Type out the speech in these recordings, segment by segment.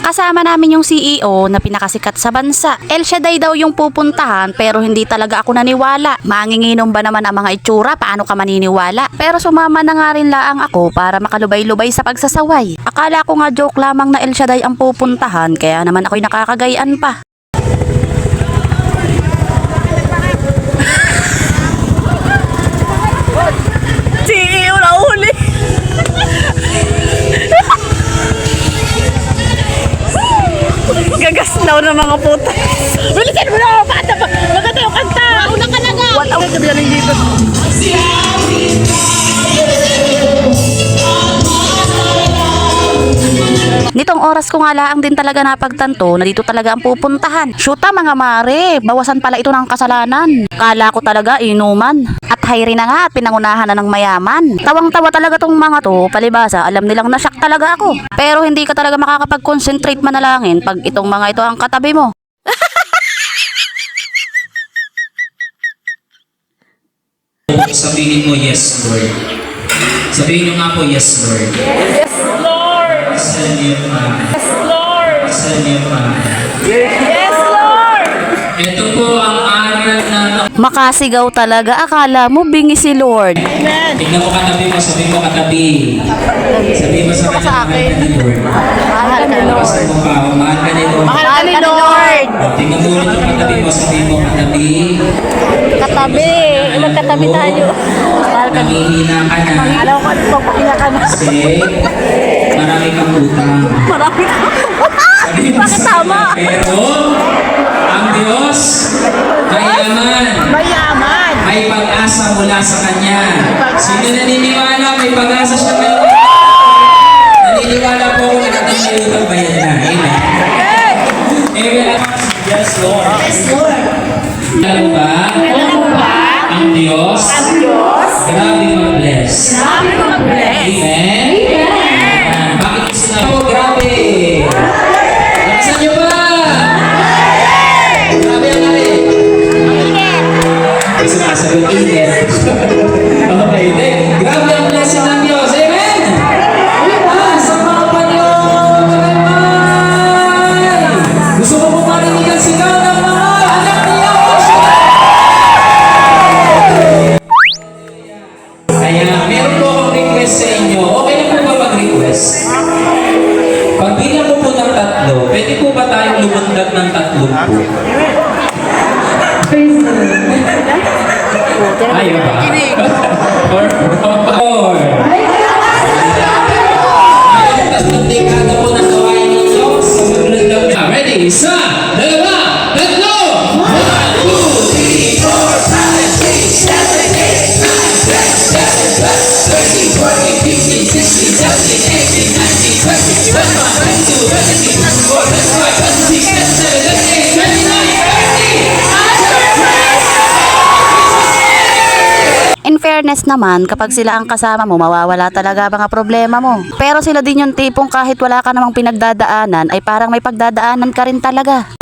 Kasama namin yung CEO na pinakasikat sa bansa. El Shaddai daw yung pupuntahan pero hindi talaga ako naniwala. Manginginom ba naman ang mga itsura? Paano ka maniniwala? Pero sumama na nga rin laang ako para makalubay-lubay sa pagsasaway. Akala ko nga joke lamang na El Shaddai ang pupuntahan kaya naman ako'y nakakagayaan pa. CEO na uli. Gagasnaw na mga puta. Bilisan mo na! Maganda yung kanta! Mauna ka na nga! What out? Sabi na dito. Nitong oras ko nga laang din talaga napagtanto na dito talaga ang pupuntahan. Shoota mga mare, bawasan pala ito ng kasalanan. Kala ko talaga inuman. At hayri na nga at pinangunahan na ng mayaman. Tawang-tawa talaga tong mga to, palibasa, alam nilang nasyak talaga ako. Pero hindi ka talaga makakapag-concentrate manalangin pag itong mga ito ang katabi mo. Sabihin mo, yes, Lord. Sabihin nyo nga po, yes, Lord. Yes, Lord! Asan niyo pa? Yes, Lord! Asan niyo pa? Yes, Lord! Ito po ang aral na... Makasigaw talaga, akala mo bingi si Lord. Amen! Tingnan mo katabi mo, sabihin mo katabi. Sabihin mo sa kanya, mahal ka ni Lord. Mahal ka ni Basta mo pa, mahal ka ni Lord. Mahal ka ni Lord. Tingnan mo ulit yung katabi mo, sabihin mo katabi. Katabi, magkatabi tayo. Mahal ka ni Nangihina ka na. Alam ko, pagpahinga ka na. Kasi marami kang utang. Marami ka. Sabihin mo Bakit sa tama? kanya, pero ang Diyos, mayaman. Mayaman! May pag-asa mula sa Kanya. Sino naniniwala may pag-asa siya ngayon? Naniniwala po ako na may utang bayad na. Amen. Amen. Yes, Lord. Yes, Lord! Alam ba? Alam mo ba? Ang Diyos, Ang Diyos, grabe mag-bless. sabi ko mag-bless. Amen. Ayan. Bakit gusto na po? Grabe. Laksan niyo ba? Grabe ang ari. Ay, sumasagot init. Okay, then. Grabe ang blessing ng Diyos. Amen. Sa mga Panginoon, amen. Gusto ko po marinig ang sigaw ng mga anak ni Diyos. Kaya meron po akong request sa inyo. Okay na po ba mag-request? Pagbilang ko po ng 3, pwede po ba tayong lumundag ng 3 po? Ayaw ba? Or 4. Ang 3 dekada po ng gawain ng Diyos sa maglundag na. Ready? 1, 2, 3! 1, 2, 3, 4, 5, 6, 7, 8, 9, 10, 11, 12, 13, 14, 15, 16, 17, 18, 19, 20, 21, 22, 23, 24, 25, 26, 27, 28, 29, 30. In fairness naman, kapag sila ang kasama mo, mawawala talaga mga problema mo. Pero sila din yung tipong kahit wala ka namang pinagdadaanan, ay parang may pagdadaanan ka rin talaga.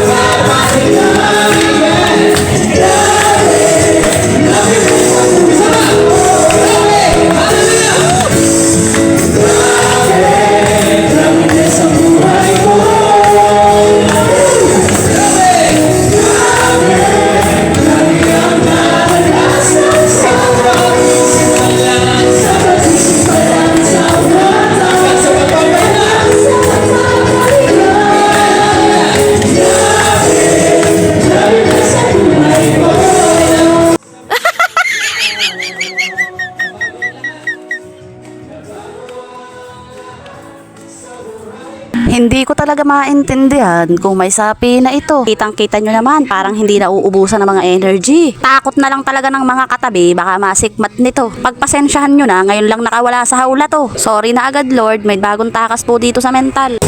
Hindi ko talaga maintindihan kung may sapi na ito. Kitang-kita nyo naman, parang hindi na uubusan ng mga energy. Takot na lang talaga ng mga katabi, baka masikmat nito. Pagpasensyahan nyo na, ngayon lang nakawala sa hawla to. Sorry na agad Lord, may bagong takas po dito sa mental.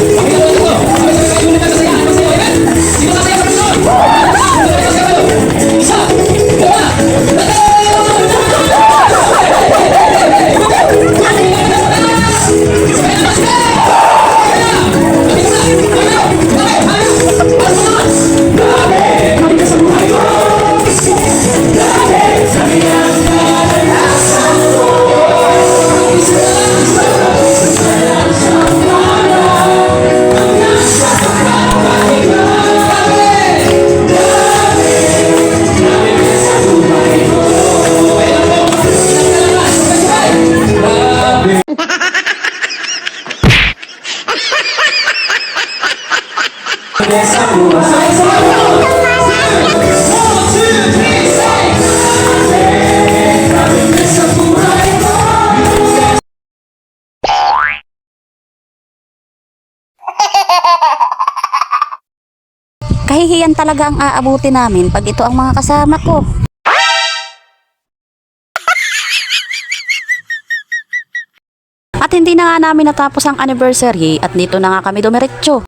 Sa buhay. Kahihiyan talaga ang aabuti namin pag ito ang mga kasama ko. At hindi na nga namin natapos ang anniversary at dito na nga kami dumiretso.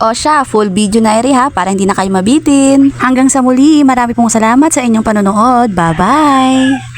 O siya, full video na ha para hindi na kayo mabitin. Hanggang sa muli, marami pong salamat sa inyong panonood. Bye-bye!